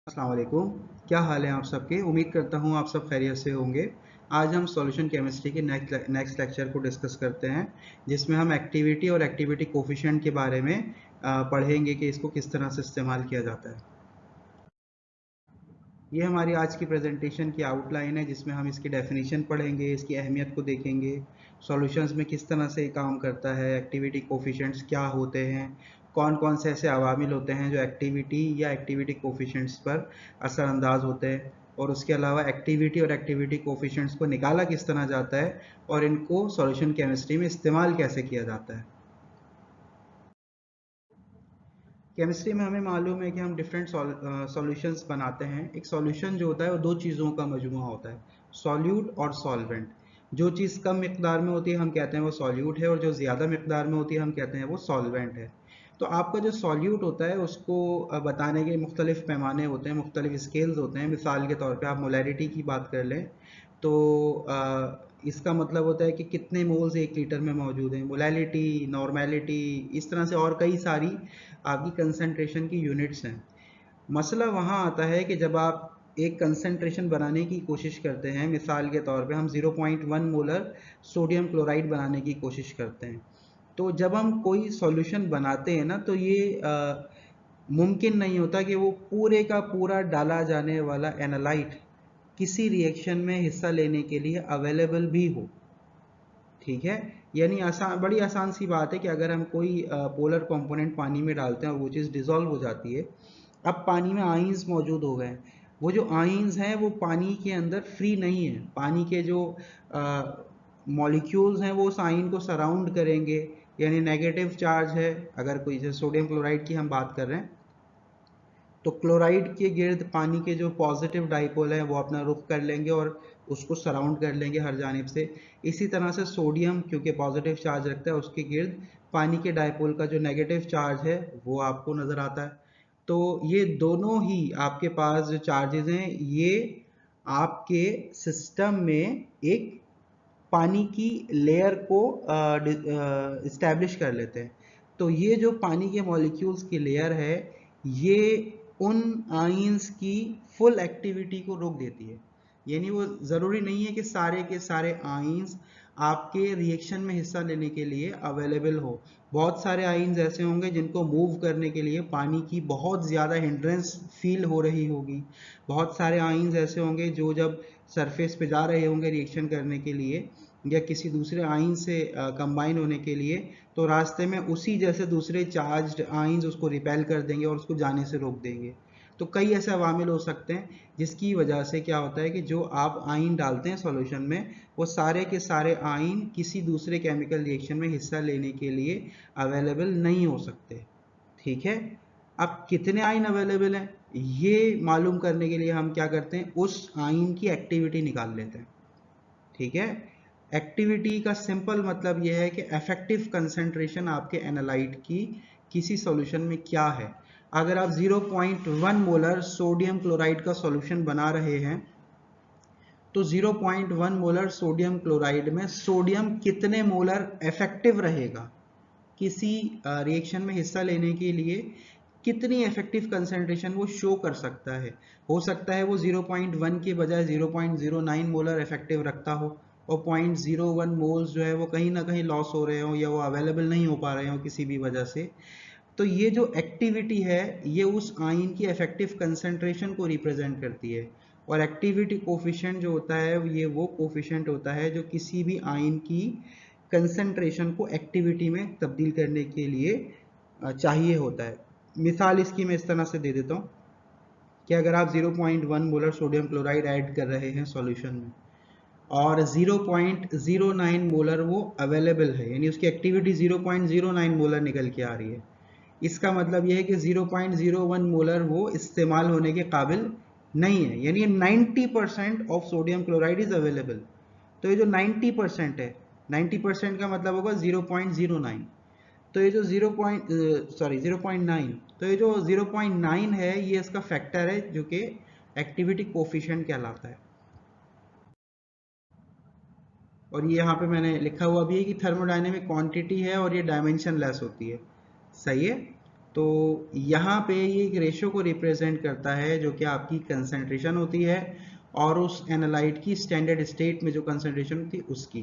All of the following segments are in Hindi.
अस्सलाम वालेकुम। क्या हाल है आप सबके? उम्मीद करता हूँ आप सब खैरियत से होंगे। आज हम सॉल्यूशन केमिस्ट्री के नेक्स्ट लेक्चर को डिस्कस करते हैं, जिसमें हम एक्टिविटी और एक्टिविटी कोफिशिएंट के बारे में पढ़ेंगे कि इसको किस तरह से इस्तेमाल किया जाता है। ये हमारी आज की प्रेजेंटेशन की आउटलाइन है, जिसमें हम इसकी डेफिनेशन पढ़ेंगे, इसकी अहमियत को देखेंगे, सॉल्यूशंस में किस तरह से काम करता है, एक्टिविटी कोफिशिएंट्स क्या होते हैं, कौन कौन से ऐसे अवामिल होते हैं जो एक्टिविटी या एक्टिविटी कोफिशिएंट्स पर असरअंदाज होते हैं, और उसके अलावा एक्टिविटी और एक्टिविटी कोफिशिएंट्स को निकाला किस तरह जाता है और इनको सॉल्यूशन केमिस्ट्री में इस्तेमाल कैसे किया जाता है। केमिस्ट्री में हमें मालूम है कि हम डिफरेंट सॉल्यूशंस बनाते हैं। एक सॉल्यूशन जो होता है वो दो चीज़ों का मजमूआ होता है, सॉल्यूट और सॉल्वेंट। जो चीज़ कम मिकदार में होती है हम कहते हैं वो सॉल्यूट है, और जो ज़्यादा मिकदार में होती है हम कहते हैं वो सॉल्वेंट है। तो आपका जो सॉल्यूट होता है उसको बताने के मुख्तलिफ पैमाने होते हैं, मुख्तलिफ स्केल्स होते हैं। मिसाल के तौर पे आप मोलैरिटी की बात कर लें तो इसका मतलब होता है कि कितने मोल्स 1 लीटर में मौजूद हैं। मोलैलिटी, नॉर्मेलिटी, इस तरह से और कई सारी आपकी कंसंट्रेशन की यूनिट्स हैं। मसला वहाँ आता है कि जब आप एक कंसंट्रेशन बनाने की कोशिश करते हैं, मिसाल के तौर पे हम 0.1 मोलर सोडियम क्लोराइड बनाने की कोशिश करते हैं, तो जब हम कोई सॉल्यूशन बनाते हैं ना, तो ये मुमकिन नहीं होता कि वो पूरे का पूरा डाला जाने वाला एनालाइट किसी रिएक्शन में हिस्सा लेने के लिए अवेलेबल भी हो। ठीक है, यानी आसान, बड़ी आसान सी बात है कि अगर हम कोई पोलर कंपोनेंट पानी में डालते हैं और वो चीज़ डिसॉल्व हो जाती है, अब पानी में आइंस मौजूद हो गए। वो जो आइंस हैं वो पानी के अंदर फ्री नहीं है। पानी के जो मॉलिक्यूल्स हैं वो उस आइन को सराउंड करेंगे, यानी नेगेटिव चार्ज है। अगर कोई जैसे सोडियम क्लोराइड की हम बात कर रहे हैं, तो क्लोराइड के गिर्द पानी के जो पॉजिटिव डाइपोल है वो अपना रुख कर लेंगे और उसको सराउंड कर लेंगे हर जानिब से। इसी तरह से सोडियम, क्योंकि पॉजिटिव चार्ज रखता है, उसके गिर्द पानी के डाइपोल का जो नेगेटिव चार्ज है वो आपको नज़र आता है। तो ये दोनों ही आपके पास जो चार्जेस हैं, ये आपके सिस्टम में एक पानी की लेयर को इस्टेब्लिश कर लेते हैं। तो ये जो पानी के मॉलिक्यूल्स की लेयर है, ये उन आइंस की फुल एक्टिविटी को रोक देती है। यानी वो ज़रूरी नहीं है कि सारे के सारे आइंस आपके रिएक्शन में हिस्सा लेने के लिए अवेलेबल हो। बहुत सारे आइंस ऐसे होंगे जिनको मूव करने के लिए पानी की बहुत ज़्यादा हिंड्रेंस फील हो रही होगी। बहुत सारे आइंस ऐसे होंगे जो जब सरफेस पे जा रहे होंगे रिएक्शन करने के लिए या किसी दूसरे आइन से कंबाइन होने के लिए, तो रास्ते में उसी जैसे दूसरे चार्ज्ड आइंस उसको रिपेल कर देंगे और उसको जाने से रोक देंगे। तो कई ऐसे अवामिल हो सकते हैं जिसकी वजह से क्या होता है कि जो आप आइन डालते हैं सॉल्यूशन में, वो सारे के सारे आइन किसी दूसरे केमिकल रिएक्शन में हिस्सा लेने के लिए अवेलेबल नहीं हो सकते। ठीक है, अब कितने आइन अवेलेबल हैं ये मालूम करने के लिए हम क्या करते हैं, उस आइन की एक्टिविटी निकाल लेते हैं। ठीक है, एक्टिविटी का सिंपल मतलब यह है कि इफेक्टिव कंसंट्रेशन आपके एनालाइट की किसी सॉल्यूशन में क्या है। अगर आप 0.1 मोलर सोडियम क्लोराइड का सॉल्यूशन बना रहे हैं, तो 0.1 मोलर सोडियम क्लोराइड में सोडियम कितने मोलर इफेक्टिव रहेगा किसी रिएक्शन में हिस्सा लेने के लिए, कितनी इफेक्टिव कंसंट्रेशन वो शो कर सकता है। हो सकता है वो 0.1 के बजाय 0.09 मोलर इफेक्टिव रखता हो, और 0.01 मोल्स जो है वो कहीं ना कहीं लॉस हो रहे हो या वो अवेलेबल नहीं हो पा रहे हो किसी भी वजह से। तो ये जो एक्टिविटी है ये उस आइन की इफेक्टिव कंसंट्रेशन को रिप्रेजेंट करती है, और एक्टिविटी कोफिशिएंट जो होता है ये वो कोफिशिएंट होता है जो किसी भी आइन की कंसंट्रेशन को एक्टिविटी में तब्दील करने के लिए चाहिए होता है। मिसाल इसकी मैं इस तरह से दे देता हूँ कि अगर आप 0.1 मोलर सोडियम क्लोराइड ऐड कर रहे हैं सॉल्यूशन में, और 0.09 मोलर वो अवेलेबल है, यानी उसकी एक्टिविटी 0.09 मोलर निकल के आ रही है, इसका मतलब यह है कि 0.01 मोलर वो इस्तेमाल होने के काबिल नहीं है, यानी 90% of sodium chloride is available. तो ये जो 90% है, 90% का मतलब होगा 0.09। तो ये जो 0.9, तो ये जो 0.9 है ये इसका फैक्टर है जो कि एक्टिविटी कोफिशिएंट कहलाता है। और ये यहाँ पे मैंने लिखा हुआ भी है कि थर्मोडायनेमिक क्वांटिटी है और ये डायमेंशन लेस होती है। सही है। तो यहाँ पे ये एक रेशो को रिप्रेजेंट करता है जो कि आपकी कंसंट्रेशन होती है और उस एनालाइट की स्टैंडर्ड स्टेट में जो कंसंट्रेशन होती है उसकी,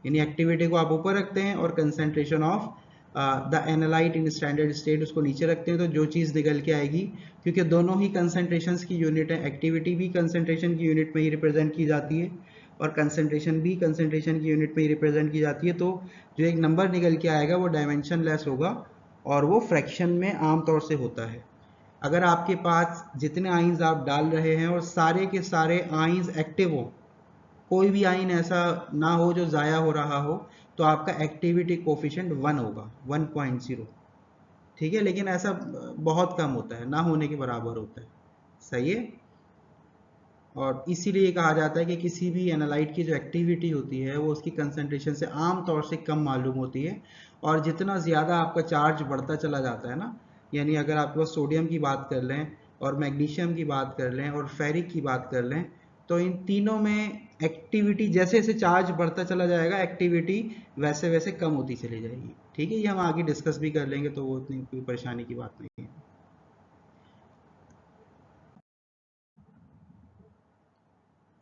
यानी एक्टिविटी को आप ऊपर रखते हैं और concentration of the analyte in standard state उसको नीचे रखते हैं, तो जो चीज़ निकल के आएगी, क्योंकि दोनों ही कंसंट्रेशंस की यूनिट है, एक्टिविटी भी कंसंट्रेशन की यूनिट में ही रिप्रेजेंट की जाती है और कंसंट्रेशन भी कंसंट्रेशन की यूनिट में ही रिप्रेजेंट की जाती है, तो जो एक नंबर निकल के आएगा वो डायमेंशन लेस होगा और वो फ्रैक्शन में आमतौर से होता है। अगर आपके पास जितने आइंस आप डाल रहे हैं और सारे के सारे आइंस एक्टिव हो, कोई भी आइन ऐसा ना हो जो ज़ाया हो रहा हो, तो आपका एक्टिविटी कोफिशिएंट 1 होगा, 1.0। ठीक है, लेकिन ऐसा बहुत कम होता है, ना होने के बराबर होता है। सही है। और इसीलिए कहा जाता है कि किसी भी एनालाइट की जो एक्टिविटी होती है वो उसकी कंसंट्रेशन से आम तौर से कम मालूम होती है, और जितना ज़्यादा आपका चार्ज बढ़ता चला जाता है ना, यानी अगर आपके पास सोडियम की बात कर लें और मैग्नीशियम की बात कर लें और फेरिक की बात कर लें, तो इन तीनों में एक्टिविटी जैसे जैसे चार्ज बढ़ता चला जाएगा एक्टिविटी वैसे वैसे कम होती चली जाएगी। ठीक है, ये हम आगे डिस्कस भी कर लेंगे, तो वो इतनी कोई परेशानी की बात नहीं है।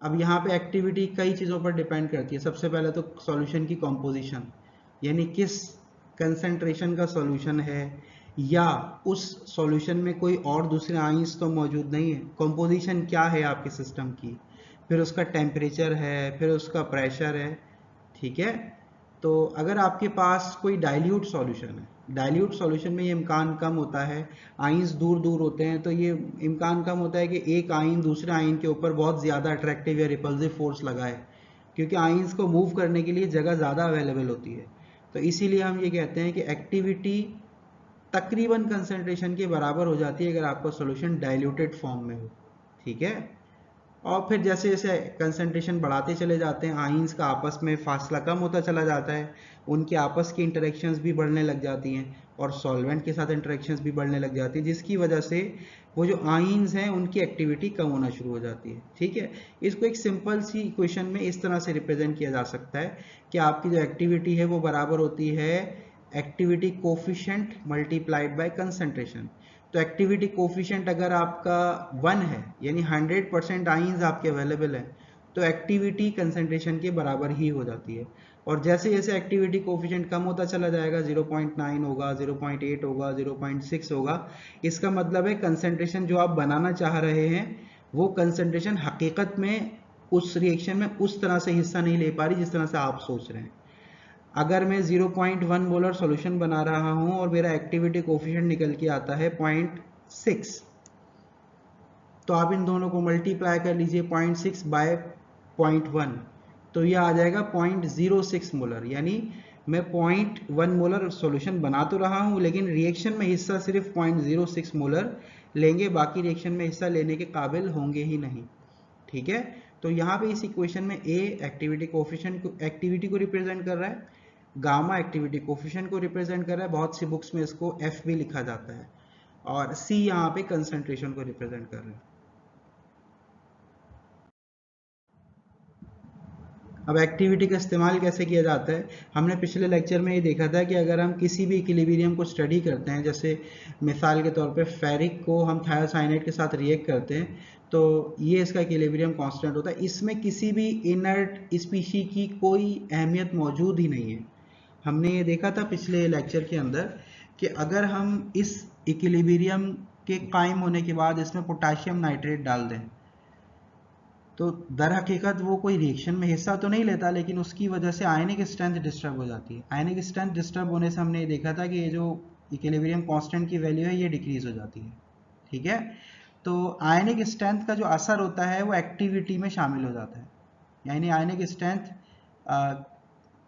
अब यहाँ पे एक्टिविटी कई चीज़ों पर डिपेंड करती है। सबसे पहले तो सॉल्यूशन की कॉम्पोजिशन, यानी किस कंसंट्रेशन का सॉल्यूशन है, या उस सॉल्यूशन में कोई और दूसरे आइंस तो मौजूद नहीं है। कॉम्पोजिशन क्या है आपके सिस्टम की, फिर उसका टेम्परेचर है, फिर उसका प्रेशर है। ठीक है, तो अगर आपके पास कोई डाइल्यूट सॉल्यूशन है, डाइल्यूट सॉल्यूशन में ये इम्कान कम होता है, आइंस दूर दूर होते हैं, तो ये इम्कान कम होता है कि एक आइन दूसरे आइन के ऊपर बहुत ज़्यादा अट्रैक्टिव या रिपल्सिव फोर्स लगाए, क्योंकि आइंस को मूव करने के लिए जगह ज़्यादा अवेलेबल होती है। तो इसीलिए हम ये कहते हैं कि एक्टिविटी तकरीबन कंसंट्रेशन के बराबर हो जाती है अगर आपका सॉल्यूशन डाइल्यूटेड फॉर्म में हो। ठीक है, और फिर जैसे जैसे कंसंट्रेशन बढ़ाते चले जाते हैं, आइंस का आपस में फासला कम होता चला जाता है, उनके आपस की इंटरेक्शंस भी बढ़ने लग जाती हैं और सॉल्वेंट के साथ इंटरेक्शंस भी बढ़ने लग जाती हैं, जिसकी वजह से वो जो आइंस हैं उनकी एक्टिविटी कम होना शुरू हो जाती है। ठीक है, इसको एक सिंपल सी इक्वेशन में इस तरह से रिप्रेजेंट किया जा सकता है कि आपकी जो एक्टिविटी है वो बराबर होती है activity coefficient multiplied by concentration. तो एक्टिविटी कोफिशिएंट अगर आपका 1 है, यानी 100% आइंस आपके अवेलेबल हैं, तो एक्टिविटी कंसंट्रेशन के बराबर ही हो जाती है। और जैसे जैसे एक्टिविटी कोफिशिएंट कम होता चला जाएगा, 0.9 होगा, 0.8 होगा, 0.6 होगा, इसका मतलब है कंसंट्रेशन जो आप बनाना चाह रहे हैं वो कंसंट्रेशन हकीकत में उस रिएक्शन में उस तरह से हिस्सा नहीं ले पा रही जिस तरह से आप सोच रहे हैं। अगर मैं 0.1 मोलर सॉल्यूशन बना रहा हूं और मेरा एक्टिविटी कोफिशिएंट निकल के आता है 0.6, तो आप इन दोनों को मल्टीप्लाई कर लीजिए 0.6 बाय 0.1, तो ये आ जाएगा 0.06 मोलर। यानी मैं 0.1 मोलर सॉल्यूशन बना तो रहा हूं, लेकिन रिएक्शन में हिस्सा सिर्फ 0.06 मोलर लेंगे, बाकी रिएक्शन में हिस्सा लेने के काबिल होंगे ही नहीं। ठीक है, तो यहाँ पे इस इक्वेशन में ए एक्टिविटी कोफिशिएंट को, एक्टिविटी को रिप्रेजेंट कर रहा है, गामा एक्टिविटी कोफिशिएंट को रिप्रेजेंट कर रहा है, बहुत सी बुक्स में इसको एफ भी लिखा जाता है, और सी यहाँ पे कंसंट्रेशन को रिप्रेजेंट कर रहा है। अब एक्टिविटी का इस्तेमाल कैसे किया जाता है, हमने पिछले लेक्चर में ये देखा था कि अगर हम किसी भी इक्विलिब्रियम को स्टडी करते हैं, जैसे मिसाल के तौर पे फेरिक को हम थायोसाइनेट के साथ रिएक्ट करते हैं, तो ये इसका इक्विलिब्रियम कांस्टेंट होता है, इसमें किसी भी इनर्ट स्पीशी की कोई अहमियत मौजूद ही नहीं है। हमने ये देखा था पिछले लेक्चर के अंदर कि अगर हम इस इक्विलिब्रियम के कायम होने के बाद इसमें पोटाशियम नाइट्रेट डाल दें, तो दर हकीकत वो कोई रिएक्शन में हिस्सा तो नहीं लेता, लेकिन उसकी वजह से आयनिक स्ट्रेंथ डिस्टर्ब हो जाती है। आयनिक स्ट्रेंथ डिस्टर्ब होने से हमने ये देखा था कि ये जो इक्विलिब्रियम कांस्टेंट की वैल्यू है ये डिक्रीज हो जाती है। ठीक है, तो आयनिक स्ट्रेंथ का जो असर होता है वो एक्टिविटी में शामिल हो जाता है, यानी आयनिक स्ट्रेंथ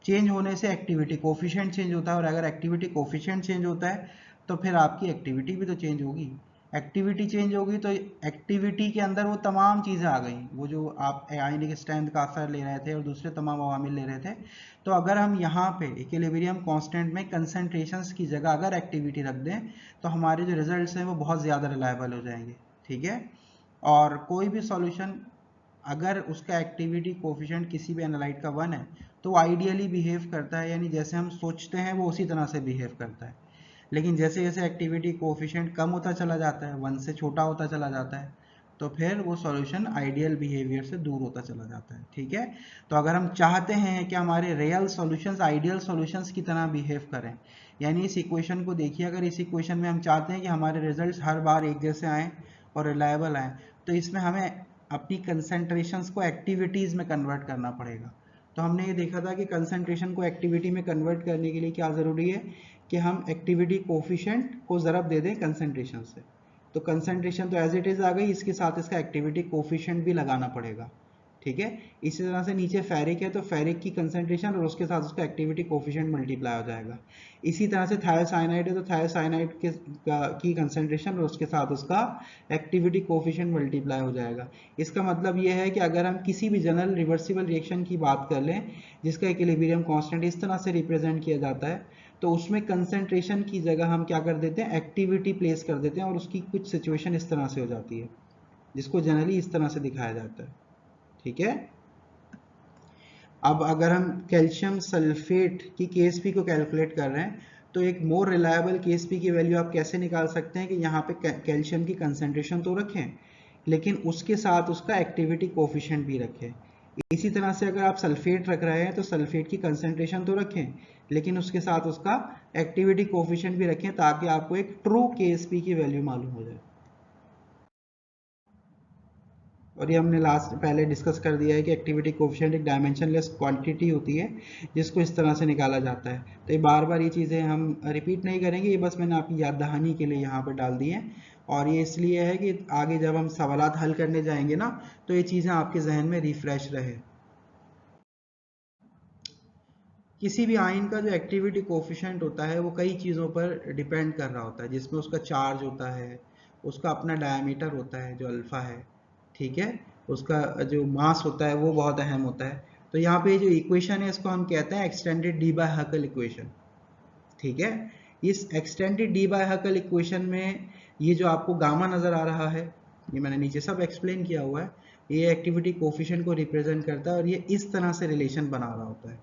चेंज होने से एक्टिविटी कोफिशिएंट चेंज होता है, और अगर एक्टिविटी कोफिशिएंट चेंज होता है तो फिर आपकी एक्टिविटी भी तो चेंज होगी। एक्टिविटी चेंज होगी तो एक्टिविटी के अंदर वो तमाम चीज़ें आ गई, वो जो आप आयनिक स्ट्रेंथ का असर ले रहे थे और दूसरे तमाम अवामिल ले रहे थे। तो अगर हम यहाँ पे इक्विलिब्रियम कांस्टेंट में कंसंट्रेशंस की जगह अगर एक्टिविटी रख दें, तो हमारे जो रिजल्ट्स हैं वो बहुत ज़्यादा रिलायबल हो जाएंगे। ठीक है, और कोई भी सॉल्यूशन अगर उसका एक्टिविटी कोफिशिएंट किसी भी एनालाइट का 1 है, तो वो आइडियली बिहेव करता है, यानी जैसे हम सोचते हैं वो उसी तरह से बिहेव करता है। लेकिन जैसे जैसे एक्टिविटी कोफिशिएंट कम होता चला जाता है, 1 से छोटा होता चला जाता है, तो फिर वो सॉल्यूशन आइडियल बिहेवियर से दूर होता चला जाता है। ठीक है, तो अगर हम चाहते हैं कि हमारे रियल सॉल्यूशंस आइडियल सॉल्यूशंस की तरह बिहेव करें, यानी इस इक्वेशन को देखिए, अगर इस इक्वेशन में हम चाहते हैं कि हमारे रिजल्ट्स हर बार एक जैसे आएँ और रिलायबल आएँ, तो इसमें हमें अपनी कंसंट्रेशंस को एक्टिविटीज़ में कन्वर्ट करना पड़ेगा। तो हमने ये देखा था कि कंसंट्रेशन को एक्टिविटी में कन्वर्ट करने के लिए क्या ज़रूरी है कि हम एक्टिविटी कोफिशिएंट को ज़रब दे दें कंसंट्रेशन से। तो कंसंट्रेशन तो एज इट इज़ आ गई, इसके साथ इसका एक्टिविटी कोफिशिएंट भी लगाना पड़ेगा। ठीक है, इसी तरह से नीचे फेरिक है तो फेरिक की कंसंट्रेशन और उसके साथ उसका एक्टिविटी कोफिशिएंट मल्टीप्लाई हो जाएगा। इसी तरह से थायोसाइनाइड है तो थायोसाइनाइड की कंसंट्रेशन और उसके साथ उसका एक्टिविटी कोफिशिएंट मल्टीप्लाई हो जाएगा। इसका मतलब ये है कि अगर हम किसी भी जनरल रिवर्सिबल रिएक्शन की बात कर लें जिसका इक्विलिब्रियम कांस्टेंट इस तरह से रिप्रेजेंट किया जाता है, तो उसमें कंसंट्रेशन की जगह हम क्या कर देते हैं, एक्टिविटी प्लेस कर देते हैं और उसकी कुछ सिचुएशन इस तरह से हो जाती है जिसको जनरली इस तरह से दिखाया जाता है। ठीक है, अब अगर हम कैल्शियम सल्फेट की केएसपी को कैलकुलेट कर रहे हैं तो एक मोर रिलायबल केएसपी की वैल्यू आप कैसे निकाल सकते हैं कि यहाँ पे कैल्शियम की कंसंट्रेशन तो रखें लेकिन उसके साथ उसका एक्टिविटी कोफिशिएंट भी रखें। इसी तरह से अगर आप सल्फेट रख रहे हैं तो सल्फेट की कंसंट्रेशन तो रखें लेकिन उसके साथ उसका एक्टिविटी कोफिशिएंट भी रखें ताकि आपको एक ट्रू केएसपी की वैल्यू मालूम हो जाए। और ये हमने पहले डिस्कस कर दिया है कि एक्टिविटी कोफिशिएंट एक डायमेंशनलेस क्वांटिटी होती है जिसको इस तरह से निकाला जाता है। तो ये बार बार ये चीज़ें हम रिपीट नहीं करेंगे, ये बस मैंने आपकी याद दहानी के लिए यहाँ पर डाल दी है और ये इसलिए है कि आगे जब हम सवालात हल करने जाएंगे ना तो ये चीज़ें आपके जहन में रिफ्रेश रहे। किसी भी आयन का जो एक्टिविटी कोफिशिएंट होता है वो कई चीज़ों पर डिपेंड कर रहा होता है, जिसमें उसका चार्ज होता है, उसका अपना डायमीटर होता है जो अल्फा है, ठीक है, उसका जो मास होता है वो बहुत अहम होता है। तो यहाँ पे जो इक्वेशन है इसको हम कहते हैं एक्सटेंडेड डी बाय हकल इक्वेशन। ठीक है, इस एक्सटेंडेड डी बाय हकल इक्वेशन में ये जो आपको गामा नज़र आ रहा है, ये मैंने नीचे सब एक्सप्लेन किया हुआ है, ये एक्टिविटी कोफिशिएंट को रिप्रेजेंट करता है और ये इस तरह से रिलेशन बना रहा होता है।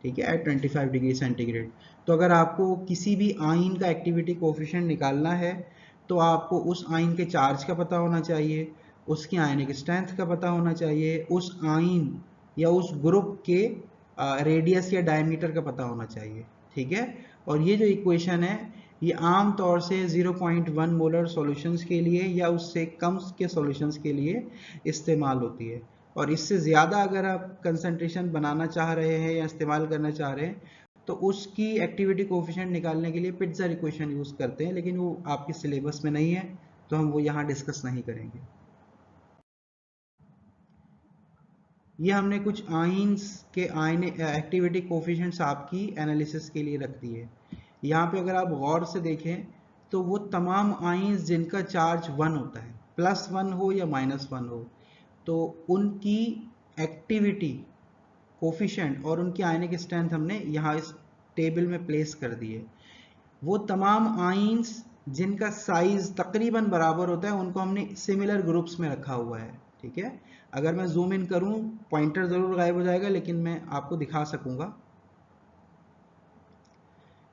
ठीक है, एट 25 डिग्री सेंटीग्रेड। तो अगर आपको किसी भी आयन का एक्टिविटी कोफिशिएंट निकालना है तो आपको उस आयन के चार्ज का पता होना चाहिए, उसकी आयनिक स्ट्रेंथ का पता होना चाहिए, उस आयन या उस ग्रुप के रेडियस या डायमीटर का पता होना चाहिए। ठीक है, और ये जो इक्वेशन है ये आम तौर से 0.1 मोलर सॉल्यूशंस के लिए या उससे कम के सॉल्यूशंस के लिए इस्तेमाल होती है। और इससे ज़्यादा अगर आप कंसंट्रेशन बनाना चाह रहे हैं या इस्तेमाल करना चाह रहे हैं तो उसकी एक्टिविटी कोफिशिएंट निकालने के लिए पिट्ज़र इक्वेशन यूज़ करते हैं, लेकिन वो आपके सिलेबस में नहीं है तो हम वो यहाँ डिस्कस नहीं करेंगे। ये हमने कुछ आयन्स के आयन एक्टिविटी कोफिशिएंट्स आपकी एनालिसिस के लिए रख दिए। यहाँ पे अगर आप गौर से देखें तो वो तमाम आयन्स जिनका चार्ज 1 होता है, +1 हो या -1 हो, तो उनकी एक्टिविटी कोफिशिएंट और उनकी आयनिक स्ट्रेंथ हमने यहाँ इस टेबल में प्लेस कर दी है। वो तमाम आयन्स जिनका साइज तकरीबन बराबर होता है उनको हमने सिमिलर ग्रुप्स में रखा हुआ है। ठीक है, अगर मैं जूम इन करूं पॉइंटर जरूर गायब हो जाएगा लेकिन मैं आपको दिखा सकूंगा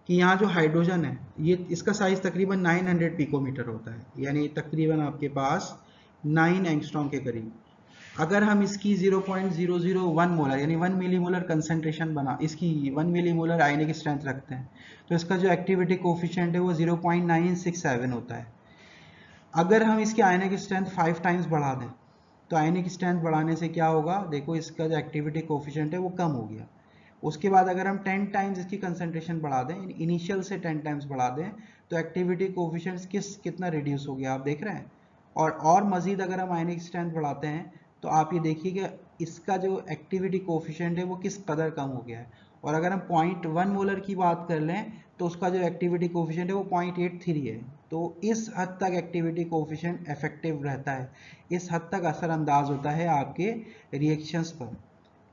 कि यहाँ जो हाइड्रोजन है ये इसका साइज तकरीबन 900 पिकोमीटर होता है, यानी तकरीबन आपके पास 9 एंगस्ट्रॉम के करीब। अगर हम इसकी 0.001 मोलर यानी 1 मिलीमोलर कंसंट्रेशन बना इसकी 1 मिलीमोलर आयनिक स्ट्रेंथ रखते हैं तो इसका जो एक्टिविटी कोफिशिएंट है वो 0.967 होता है। अगर हम इसकी आयनिक स्ट्रेंथ 5 टाइम्स बढ़ा दें तो आयनिक स्ट्रेंथ बढ़ाने से क्या होगा, देखो इसका जो एक्टिविटी कोफिशिएंट है वो कम हो गया। उसके बाद अगर हम 10 टाइम्स इसकी कंसंट्रेशन बढ़ा दें, इनिशियल से 10 टाइम्स बढ़ा दें तो एक्टिविटी कोफिशिएंट कितना रिड्यूस हो गया आप देख रहे हैं। और मज़ीद अगर हम आयनिक स्ट्रेंथ बढ़ाते हैं तो आप ये देखिए कि इसका जो एक्टिविटी कोफिशिएंट है वो किस कदर कम हो गया है। और अगर हम 0.1 मोलर की बात कर लें तो उसका जो एक्टिविटी कोफिशिएंट है वो 0.83 है। तो इस हद तक एक्टिविटी कोफिशिएंट इफेक्टिव रहता है, इस हद तक असरअंदाज होता है आपके रिएक्शंस पर।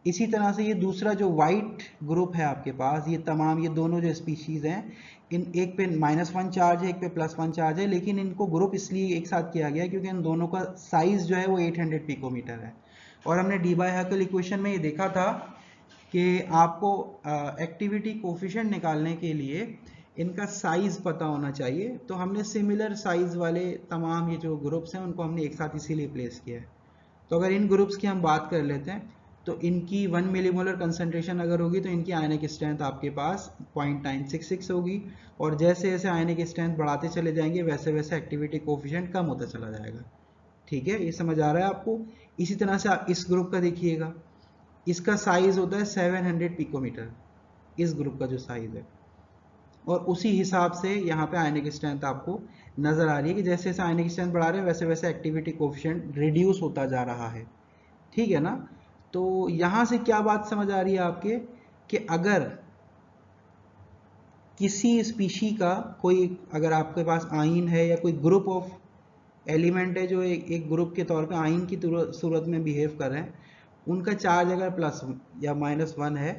इसी तरह से ये दूसरा जो वाइट ग्रुप है आपके पास, ये तमाम ये दोनों जो स्पीशीज़ हैं, इन एक पे -1 चार्ज है एक पे +1 चार्ज है, लेकिन इनको ग्रुप इसलिए एक साथ किया गया क्योंकि इन दोनों का साइज जो है वो 800 पिकोमीटर है। और हमने डी बाय हकल इक्वेशन में ये देखा था कि आपको एक्टिविटी कोफिशिएंट निकालने के लिए इनका साइज पता होना चाहिए। तो हमने सिमिलर साइज वाले तमाम ये जो ग्रुप्स हैं उनको हमने एक साथ इसीलिए प्लेस किया है। तो अगर इन ग्रुप्स की हम बात कर लेते हैं तो इनकी 1 मिलीमोलर कंसंट्रेशन अगर होगी तो इनकी आयनिक स्ट्रेंथ आपके पास 0.966 होगी, और जैसे जैसे आयनिक स्ट्रेंथ बढ़ाते चले जाएंगे वैसे वैसे एक्टिविटी कोफिशिएंट कम होता चला जाएगा। ठीक है, ये समझ आ रहा है आपको। इसी तरह से आप इस ग्रुप का देखिएगा, इसका साइज होता है 700 पिकोमीटर, इस ग्रुप का जो साइज है, और उसी हिसाब से यहाँ पे आयनिक स्ट्रेंथ आपको नजर आ रही है कि जैसे जैसे आयनिक स्ट्रेंथ बढ़ा रहे हैं वैसे वैसे एक्टिविटी कोफिशिएंट रिड्यूस होता जा रहा है। ठीक है ना। तो यहां से क्या बात समझ आ रही है आपके कि अगर किसी स्पीशी का कोई, अगर आपके पास आयन है या कोई ग्रुप ऑफ एलिमेंट है जो एक ग्रुप के तौर पे आयन की सूरत में बिहेव कर रहे हैं, उनका चार्ज अगर प्लस या -1 है,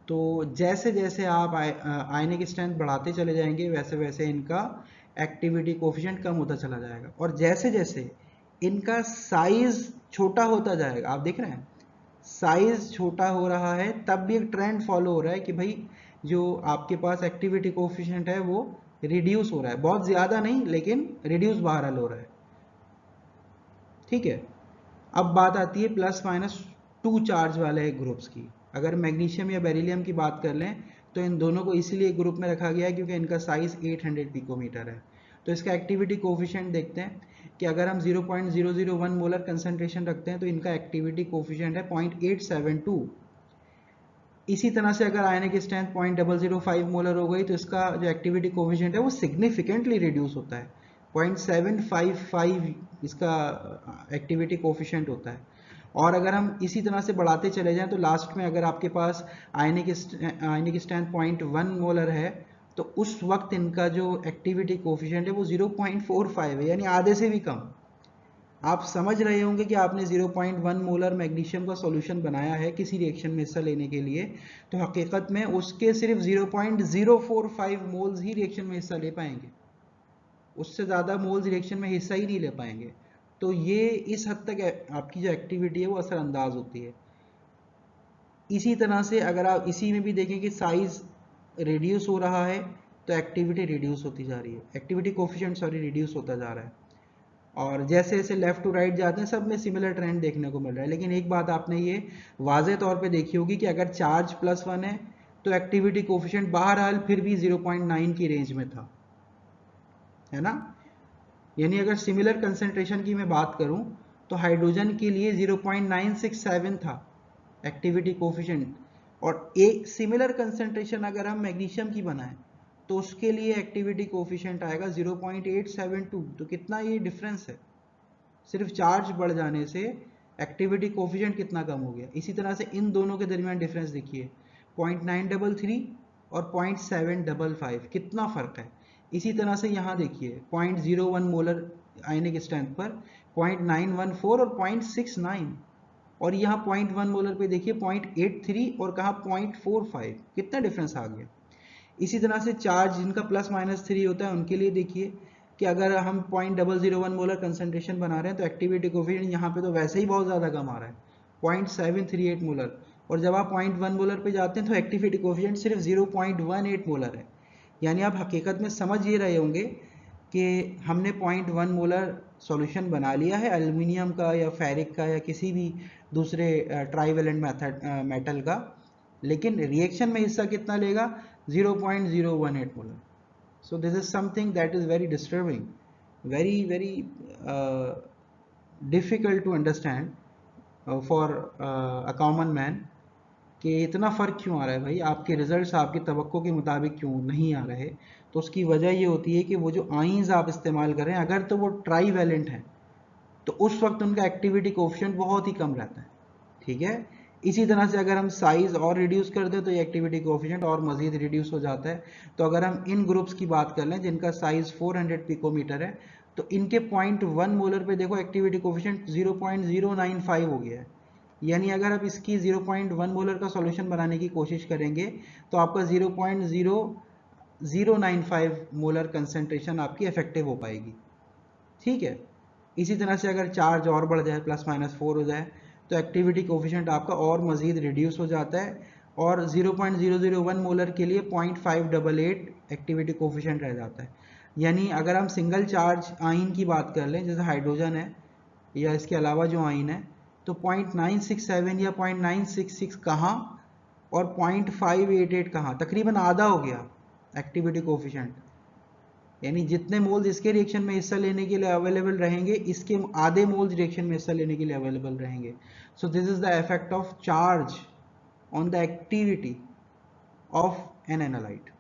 तो जैसे जैसे आप आयनिक स्ट्रेंथ बढ़ाते चले जाएंगे वैसे वैसे इनका एक्टिविटी कोफिशिएंट कम होता चला जाएगा, और जैसे जैसे इनका साइज छोटा होता जाएगा, आप देख रहे हैं साइज छोटा हो रहा है, तब भी एक ट्रेंड फॉलो हो रहा है कि भाई जो आपके पास एक्टिविटी कोफिशिएंट है वो रिड्यूस हो रहा है, बहुत ज्यादा नहीं लेकिन रिड्यूस बहरहाल हो रहा है। ठीक है, अब बात आती है +-2 चार्ज वाले ग्रुप्स की। अगर मैग्नीशियम या बेरिलियम की बात कर लें तो इन दोनों को इसीलिए ग्रुप में रखा गया है क्योंकि इनका साइज 800 पिकोमीटर है। तो इसका एक्टिविटी कोफिशिएंट देखते हैं कि अगर हम 0.001 मोलर कंसंट्रेशन रखते हैं तो इनका एक्टिविटी कोफिशिएंट है 0.872। इसी तरह से अगर आयनिक स्ट्रेंथ 0.005 मोलर हो गई तो इसका जो एक्टिविटी कोफिशिएंट है वो सिग्निफिकेंटली रिड्यूस होता है, 0.755 इसका एक्टिविटी कोफिशिएंट होता है। और अगर हम इसी तरह से बढ़ाते चले जाएं तो लास्ट में अगर आपके पास आयनिक स्ट्रेंथ 0.1 मोलर है तो उस वक्त इनका जो एक्टिविटी कोफिशिएंट है वो 0.45 है, यानी आधे से भी कम। आप समझ रहे होंगे कि आपने 0.1 मोलर मैग्नीशियम का सॉल्यूशन बनाया है किसी रिएक्शन में हिस्सा लेने के लिए, तो हकीकत में उसके सिर्फ 0.045 मोल्स ही रिएक्शन में हिस्सा ले पाएंगे, उससे ज़्यादा मोल्स रिएक्शन में हिस्सा ही नहीं ले पाएंगे। तो ये इस हद तक आपकी जो एक्टिविटी है वो असरअंदाज होती है। इसी तरह से अगर आप इसी में भी देखें कि साइज रिड्यूस हो रहा है तो एक्टिविटी रिड्यूस होती जा रही है, एक्टिविटी कोफिशिएंट रिड्यूस होता जा रहा है। और जैसे जैसे लेफ्ट टू राइट जाते हैं सब में सिमिलर ट्रेंड देखने को मिल रहा है। लेकिन एक बात आपने ये वाज़े तौर पे देखी होगी कि अगर चार्ज +1 है तो एक्टिविटी कोफिशिएंट बहरहाल फिर भी 0.9 की रेंज में था, है ना। यानी अगर सिमिलर कंसंट्रेशन की मैं बात करूं तो हाइड्रोजन के लिए 0.967 था एक्टिविटी कोफिशिएंट, और एक सिमिलर कंसंट्रेशन अगर हम मैग्नीशियम की बनाएं तो उसके लिए एक्टिविटी कोफिशिएंट आएगा 0.872। तो कितना ये डिफरेंस है, सिर्फ चार्ज बढ़ जाने से एक्टिविटी कोफिशिएंट कितना कम हो गया। इसी तरह से इन दोनों के दरमियान डिफरेंस देखिए 0.933 और 0.755, कितना फर्क है। इसी तरह से यहाँ देखिए 0.01 मोलर आयनिक स्ट्रेंथ पर 0.914 और 0.69, और यहाँ 0.1 मोलर पे देखिए 0.83 और कहाँ 0.45, कितना डिफरेंस आ गया। इसी तरह से चार्ज जिनका +-3 होता है उनके लिए देखिए कि अगर हम 0.001 मोलर कंसंट्रेशन बना रहे हैं तो एक्टिविटी कोफिशिएंट यहाँ पे तो वैसे ही बहुत ज़्यादा कम आ रहा है 0.738 मोलर, और जब आप 0.1 मोलर पे जाते हैं तो एक्टिविटी कोफिशिएंट सिर्फ 0.18 मोलर है। यानी आप हकीकत में समझ ये रहे होंगे कि हमने 0.1 मोलर सॉल्यूशन बना लिया है एल्युमिनियम का या फेरिक का या किसी भी दूसरे ट्राइवेलेंट मेटल का, लेकिन रिएक्शन में हिस्सा कितना लेगा 0.018 molar. So this is something that is very disturbing, very difficult to understand for a common man कि इतना फ़र्क क्यों आ रहा है भाई, आपके रिजल्ट्स आपकी तवक्को के मुताबिक क्यों नहीं आ रहे। तो उसकी वजह ये होती है कि वो जो आइंस आप इस्तेमाल कर रहे हैं अगर तो वो ट्राई वैलेंट हैं तो उस वक्त उनका एक्टिविटी कोफिशिएंट बहुत ही कम रहता है। ठीक है, इसी तरह से अगर हम साइज और रिड्यूस कर दें तो ये एक्टिविटी कोफिशिएंट और मजीद रिड्यूस हो जाता है। तो अगर हम इन ग्रुप्स की बात कर लें जिनका साइज 400 पिकोमीटर है तो इनके 0.1 मोलर पे देखो एक्टिविटी कोफिशिएंट 0.095 हो गया है। यानी अगर आप इसकी 0.1 मोलर का सॉल्यूशन बनाने की कोशिश करेंगे तो आपका 0.0095 मोलर कंसंट्रेशन आपकी इफेक्टिव हो पाएगी। ठीक है, इसी तरह से अगर चार्ज और बढ़ जाए +-4 हो जाए तो एक्टिविटी कोफिशिएंट आपका और मजीद रिड्यूस हो जाता है, और 0.001 मोलर के लिए 0.588 एक्टिविटी कोफिशिएंट रह जाता है। यानी अगर हम सिंगल चार्ज आयन की बात कर लें, जैसे हाइड्रोजन है या इसके अलावा जो आयन है, तो 0.967 या 0.966 कहाँ और 0.588 कहाँ, तकरीबन आधा हो गया एक्टिविटी कोफिशिएंट। यानी जितने मोल्स इसके रिएक्शन में हिस्सा लेने के लिए अवेलेबल रहेंगे, इसके आधे मोल्स रिएक्शन में हिस्सा लेने के लिए अवेलेबल रहेंगे। So this is the effect of charge on the activity of an analyte.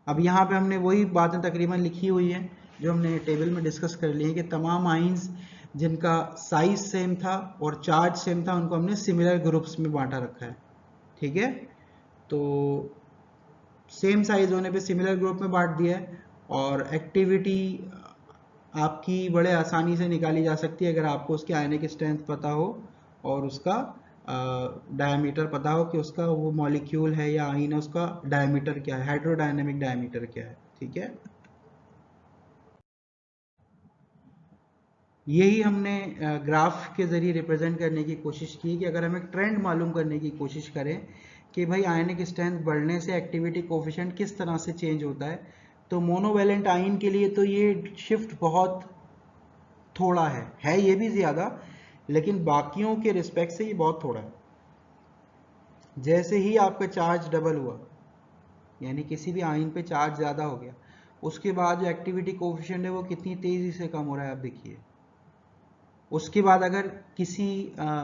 अब यहाँ पे हमने वही बातें तकरीबन लिखी हुई हैं जो हमने टेबल में डिस्कस कर ली है कि तमाम आइंस जिनका साइज सेम था और चार्ज सेम था उनको हमने सिमिलर ग्रुप्स में बांटा रखा है। ठीक है, तो सेम साइज होने पे सिमिलर ग्रुप में बांट दिया है और एक्टिविटी आपकी बड़े आसानी से निकाली जा सकती है अगर आपको उसकी आयनिक स्ट्रेंथ पता हो और उसका डायमीटर पता हो कि उसका वो मॉलिक्यूल है या आयन है उसका डायमीटर क्या है, हाइड्रोडायनेमिक डायमीटर क्या है। ठीक है, यही हमने ग्राफ के जरिए रिप्रेजेंट करने की कोशिश की कि अगर हम एक ट्रेंड मालूम करने की कोशिश करें कि भाई आयनिक स्ट्रेंथ बढ़ने से एक्टिविटी कोफिशिएंट किस तरह से चेंज होता है, तो मोनोवेलेंट आयन के लिए तो ये शिफ्ट बहुत थोड़ा है ये भी ज़्यादा, लेकिन बाकियों के रिस्पेक्ट से ये बहुत थोड़ा है। जैसे ही आपका चार्ज डबल हुआ, यानी किसी भी आयन पे चार्ज ज़्यादा हो गया, उसके बाद जो एक्टिविटी कोफिशिएंट है वो कितनी तेज़ी से कम हो रहा है आप देखिए। उसके बाद अगर किसी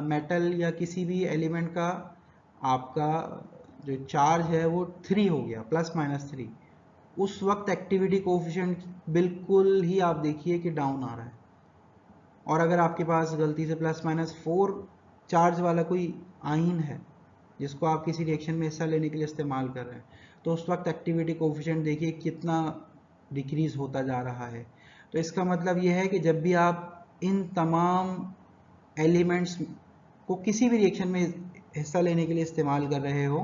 मेटल या किसी भी एलिमेंट का आपका जो चार्ज है वो 3 हो गया, ±3, उस वक्त एक्टिविटी कोफिशिएंट बिल्कुल ही आप देखिए कि डाउन आ रहा है। और अगर आपके पास गलती से ±4 चार्ज वाला कोई आयन है जिसको आप किसी रिएक्शन में हिस्सा लेने के लिए इस्तेमाल कर रहे हैं, तो उस वक्त एक्टिविटी कोफिशिएंट देखिए कितना डिक्रीज होता जा रहा है। तो इसका मतलब यह है कि जब भी आप इन तमाम एलिमेंट्स को किसी भी रिएक्शन में हिस्सा लेने के लिए इस्तेमाल कर रहे हो,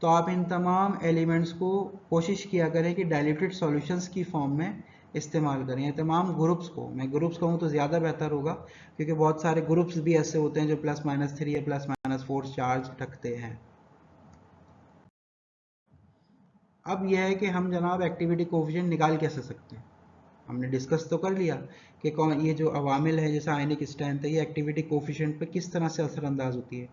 तो आप इन तमाम एलिमेंट्स को कोशिश किया करें कि डाइल्यूटेड सॉल्यूशंस की फॉर्म में इस्तेमाल करें। तमाम ग्रुप्स को, मैं ग्रुप्स कहूँ तो ज़्यादा बेहतर होगा क्योंकि बहुत सारे ग्रुप्स भी ऐसे होते हैं जो ±3 या ±4 चार्ज रखते हैं। अब यह है कि हम जनाब एक्टिविटी कोफिशिएंट निकाल कैसे सकते हैं। हमने डिस्कस तो कर लिया कि कौन ये जो अवामिल है जैसे आयनिक स्ट्रेंथ है ये एक्टिविटी कोफिशिएंट पे किस तरह से असरअंदाज होती है।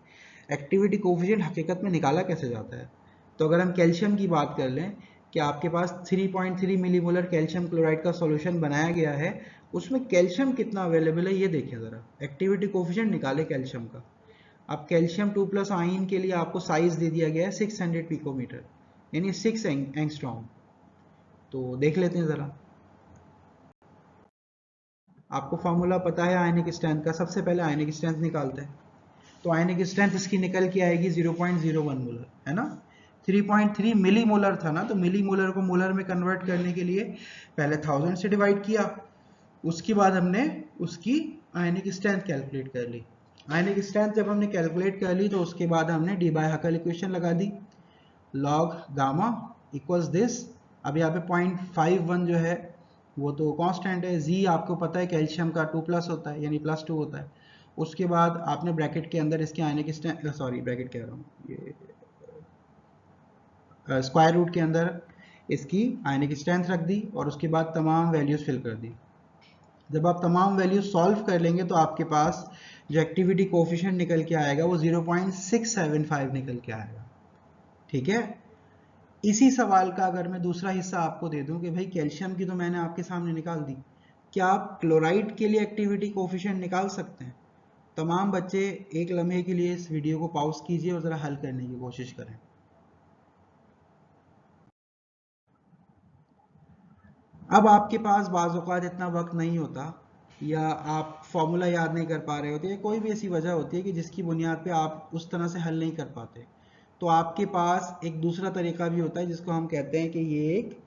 एक्टिविटी कोफिशिएंट हकीकत में निकाला कैसे जाता है, तो अगर हम कैल्शियम की बात कर लें कि आपके पास 3.3 मिलीमोलर कैल्शियम क्लोराइड का सॉल्यूशन बनाया गया है, उसमें कैल्शियम कितना अवेलेबल है ये देखिए ज़रा, एक्टिविटी कोफिशिएंट निकाले कैल्शियम का। अब कैल्शियम 2+ आयन के लिए आपको साइज दे दिया गया है 600 पिकोमीटर यानी 6 एंगस्ट्रॉम। तो देख लेते हैं ज़रा, आपको फॉर्मूला पता है आयनिक स्ट्रेंथ का, सबसे पहले आयनिक स्ट्रेंथ निकालते हैं। तो आयनिक स्ट्रेंथ इसकी निकल के आएगी 0.01 मोलर, है ना। 3.3 मिली मोलर था ना, तो मिली मोलर को मोलर में कन्वर्ट करने के लिए पहले 1000 से डिवाइड किया, उसके बाद हमने उसकी आयनिक स्ट्रेंथ कैलकुलेट कर ली। आयनिक स्ट्रेंथ जब हमने कैलकुलेट कर ली तो उसके बाद हमने डी बाय हकल इक्वेशन लगा दी, लॉग गामा इक्वल्स दिस। अब यहाँ पे 0.51 जो है वो तो कांस्टेंट है, जी आपको पता है कैल्शियम का 2+ होता है यानी +2 होता है। उसके बाद आपने ब्रैकेट के अंदर इसके आयनिक स्ट्रेंथ, सॉरी ब्रैकेट कह रहा हूँ, ये स्क्वायर रूट के अंदर इसकी आयनिक स्ट्रेंथ रख दी और उसके बाद तमाम वैल्यूज फिल कर दी। जब आप तमाम वैल्यूज सॉल्व कर लेंगे तो आपके पास जो एक्टिविटी कोफिशिएंट निकल के आएगा वो 0.675 निकल के आएगा। ठीक है, इसी सवाल का अगर मैं दूसरा हिस्सा आपको दे दूं कि भाई कैल्शियम की तो मैंने आपके सामने निकाल दी, क्या आप क्लोराइड के लिए एक्टिविटी कोफिशिएंट निकाल सकते हैं? तमाम बच्चे एक लम्हे के लिए इस वीडियो को पॉज कीजिए और ज़रा हल करने की कोशिश करें। अब आपके पास बाज़ औक़ात इतना वक्त नहीं होता या आप फॉर्मूला याद नहीं कर पा रहे होते या कोई भी ऐसी वजह होती है कि जिसकी बुनियाद पे आप उस तरह से हल नहीं कर पाते, तो आपके पास एक दूसरा तरीका भी होता है जिसको हम कहते हैं कि ये एक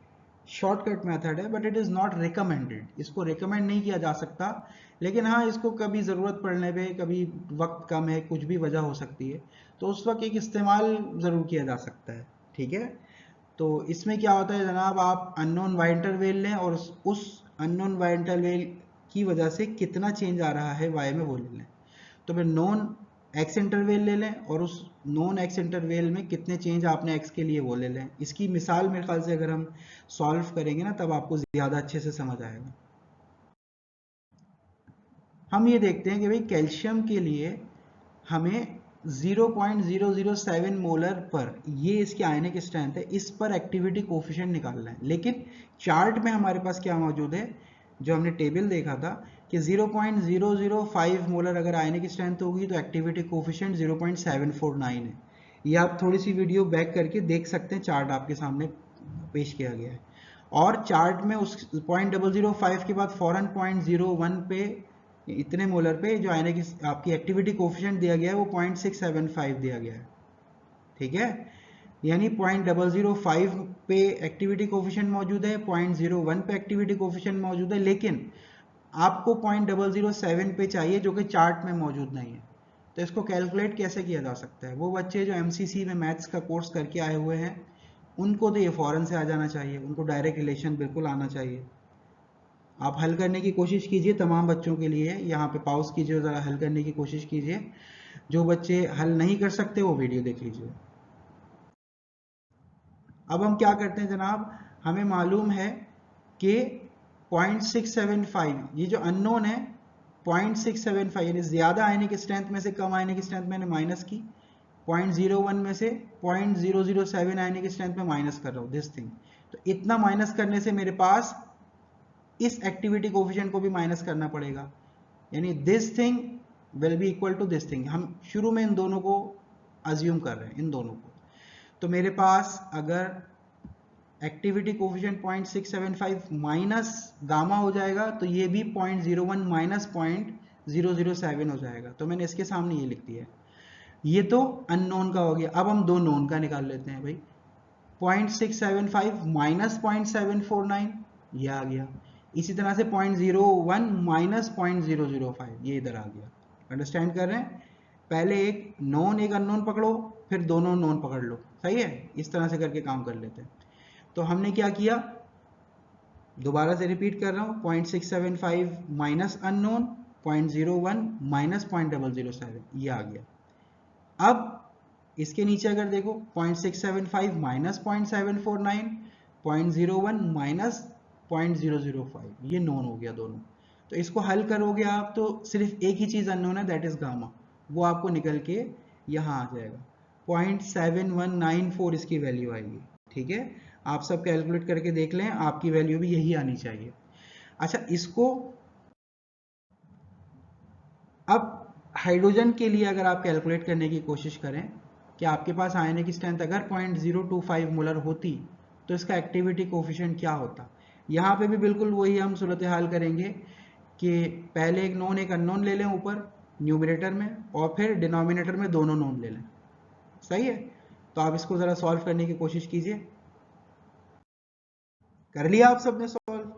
शॉर्टकट मेथड है, but it is not recommended. इसको रिकमेंड नहीं किया जा सकता, लेकिन हाँ इसको कभी ज़रूरत पड़ने पे, कभी वक्त कम है, कुछ भी वजह हो सकती है, तो उस वक्त एक इस्तेमाल ज़रूर किया जा सकता है। ठीक है, तो इसमें क्या होता है जनाब, आप अननोन वाई इंटरवल लें और उस अननोन वाई इंटरवल की वजह से कितना चेंज आ रहा है वाई में वो ले लें। तो फिर नोन एक्स इंटरवेल ले लें और उस नॉन एक्स इंटरवेल में कितने चेंज आपने एक्स के लिए वो ले लें। इसकी मिसाल मेरे ख्याल से अगर हम सॉल्व करेंगे ना तब आपको ज़्यादा अच्छे से समझ आएगा। हम ये देखते हैं कि भाई कैल्शियम के लिए हमें 0.007 मोलर पर, ये इसकी आयनिक स्ट्रेंथ है, इस पर एक्टिविटी कोफिशिएंट निकालना है। लेकिन चार्ट में हमारे पास क्या मौजूद है, जो हमने टेबल देखा था कि 0.005 मोलर अगर आयनिक स्ट्रेंथ होगी तो एक्टिविटी कोफिशिएंट 0.749 है। ये आप थोड़ी सी वीडियो बैक करके देख सकते हैं, चार्ट आपके सामने पेश किया गया है। और चार्ट में उस 0.005 के बाद फौरन 0.01 पे, इतने मोलर पे जो आयनिक आपकी एक्टिविटी कोफिशिएंट दिया गया है वो 0.675 दिया गया है। ठीक है, यानी 0.005 पे एक्टिविटी कोफिशिएंट मौजूद है, 0.01 पे एक्टिविटी कोफिशिएंट मौजूद है, लेकिन आपको 0.007 पे चाहिए जो कि चार्ट में मौजूद नहीं है। तो इसको कैलकुलेट कैसे किया जा सकता है? वो बच्चे जो एमसीसी में मैथ्स का कोर्स करके आए हुए हैं उनको तो ये फौरन से आ जाना चाहिए, उनको डायरेक्ट रिलेशन बिल्कुल आना चाहिए। आप हल करने की कोशिश कीजिए, तमाम बच्चों के लिए यहाँ पे पॉज कीजिए, ज़रा हल करने की कोशिश कीजिए। जो बच्चे हल नहीं कर सकते वो वीडियो देख लीजिए। अब हम क्या करते हैं जनाब, हमें मालूम है कि 0.675 ये जो अननोन है 0.675 यानी ज़्यादा आयनिक स्ट्रेंथ में से कम आयनिक स्ट्रेंथ मैंने माइनस की, 0.01 में से 0.007 आयनिक स्ट्रेंथ में माइनस कर रहा हूँ दिस थिंग। तो इतना माइनस करने से मेरे पास इस एक्टिविटी कोफिशिएंट को भी माइनस करना पड़ेगा, यानी this thing will be equal to this thing. हम शुरू में इन दोनों को अज्यूम कर रहे हैं, इन दोनों को। तो मेरे पास अगर एक्टिविटी कोफिशिएंट 0.675 माइनस गामा हो जाएगा तो ये भी 0.01 माइनस 0.007 हो जाएगा। तो मैंने इसके सामने ये लिख दिया है। ये तो अननोन का हो गया। अब हम दो नोन का निकाल लेते हैं भाई। 0.675 माइनस 0.749 ये आ गया। इसी तरह से 0.01 माइनस 0.005 ये इधर आ गया। अंडरस्टैंड कर रहे हैं? पहले एक नॉन एक अननोन पकड़ो, फिर दोनों नॉन पकड़ लो, सही है? इस तरह से करके काम कर लेते हैं। तो हमने क्या किया, दोबारा से रिपीट कर रहा हूँ, 0.675 माइनस अननोन, 0.01 माइनस 0.007 ये आ गया। अब इसके नीचे अगर देखो 0.675 माइनस 0.749, 0.01 माइनस 0.005 ये नोन हो गया दोनों। तो इसको हल करोगे आप तो सिर्फ एक ही चीज़ अननोन है, दैट इज गामा, वो आपको निकल के यहाँ आ जाएगा। 0.7194 इसकी वैल्यू आएगी। ठीक है, आप सब कैलकुलेट करके देख लें, आपकी वैल्यू भी यही आनी चाहिए। अच्छा, इसको अब हाइड्रोजन के लिए अगर आप कैलकुलेट करने की कोशिश करें कि आपके पास आयनिक स्ट्रेंथ अगर 0.025 मोलर होती तो इसका एक्टिविटी कोफिशिएंट क्या होता। यहाँ पे भी बिल्कुल वही हम सूरत हाल करेंगे कि पहले एक नॉन एक अननोन ले लें ऊपर न्यूमरेटर में, और फिर डिनोमिनेटर में दोनों नॉन ले लें। सही है? तो आप इसको ज़रा सॉल्व करने की कोशिश कीजिए। कर लिया आप सबने सॉल्व?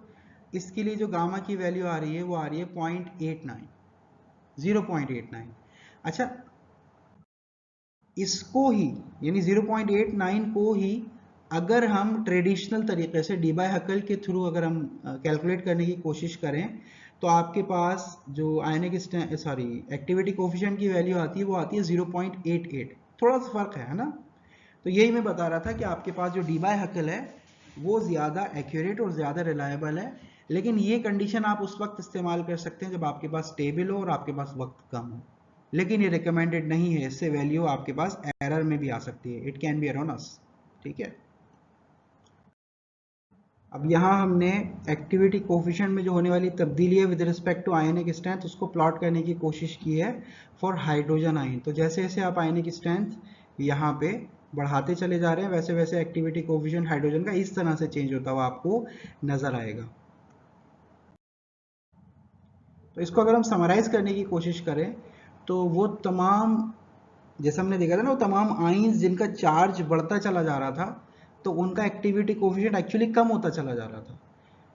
इसके लिए जो गामा की वैल्यू आ रही है वो आ रही है 0.89, 0.89। अच्छा, इसको ही यानी 0.89 को ही अगर हम ट्रेडिशनल तरीके से डी बाय हकल के थ्रू अगर हम कैलकुलेट करने की कोशिश करें तो आपके पास जो आयनिक एक्टिविटी कोफिशिएंट की वैल्यू आती है वो आती है 0.88। थोड़ा सा फर्क है ना? तो यही मैं बता रहा था कि आपके पास जो डी बाय हकल है वो ज़्यादा एक्यूरेट और ज़्यादा रिलायबल है, लेकिन ये कंडीशन आप उस वक्त इस्तेमाल कर सकते हैं जब आपके पास टेबल हो और आपके पास वक्त कम हो, लेकिन ये रिकमेंडेड नहीं है। इससे वैल्यू आपके पास एरर में भी आ सकती है, इट कैन बी एरोनस। ठीक है, अब यहाँ हमने एक्टिविटी कोफिशिएंट में जो होने वाली तब्दीली है with respect to ionic strength उसको प्लॉट करने की कोशिश की है फॉर हाइड्रोजन आयन। तो जैसे जैसे आप आयनिक स्ट्रेंथ यहाँ पे बढ़ाते चले जा रहे हैं वैसे वैसे एक्टिविटी कोफिशिएंट हाइड्रोजन का इस तरह से चेंज होता हुआ आपको नजर आएगा। तो इसको अगर हम समराइज करने की कोशिश करें तो वो तमाम, जैसे हमने देखा था ना, वो तमाम आयंस जिनका चार्ज बढ़ता चला जा रहा था तो उनका एक्टिविटी कोफिशिएंट एक्चुअली कम होता चला जा रहा था।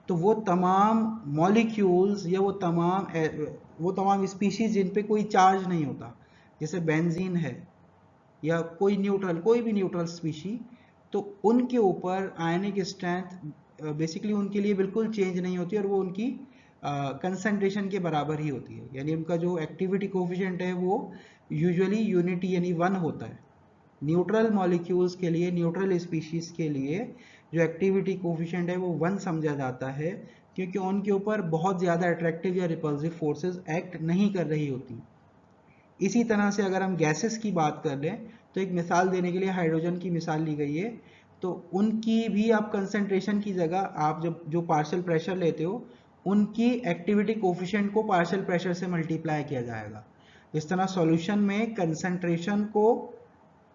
तो वो तमाम मॉलिक्यूल्स या वो तमाम स्पीशीज जिन पे कोई चार्ज नहीं होता, जैसे बेंजीन है या कोई न्यूट्रल, कोई भी न्यूट्रल स्पीशी, तो उनके ऊपर आयनिक स्ट्रेंथ बेसिकली उनके लिए बिल्कुल चेंज नहीं होती और वो उनकी कंसंट्रेशन के बराबर ही होती है। यानी उनका जो एक्टिविटी कोफिशिएंट है वो यूजुअली यूनिटी यानी 1 होता है। न्यूट्रल मॉलिक्यूल्स के लिए, न्यूट्रल स्पीशीज के लिए जो एक्टिविटी कोफिशिएंट है वो 1 समझा जाता है, क्योंकि उनके ऊपर बहुत ज़्यादा अट्रैक्टिव या रिपल्सिव फोर्सेस एक्ट नहीं कर रही होती। इसी तरह से अगर हम गैसेस की बात कर लें तो एक मिसाल देने के लिए हाइड्रोजन की मिसाल ली गई है, तो उनकी भी आप कंसंट्रेशन की जगह आप जब जो पार्शियल प्रेशर लेते हो उनकी एक्टिविटी कोफिशिएंट को पार्शियल प्रेशर से मल्टीप्लाई किया जाएगा। इस तरह सॉल्यूशन में कंसंट्रेशन को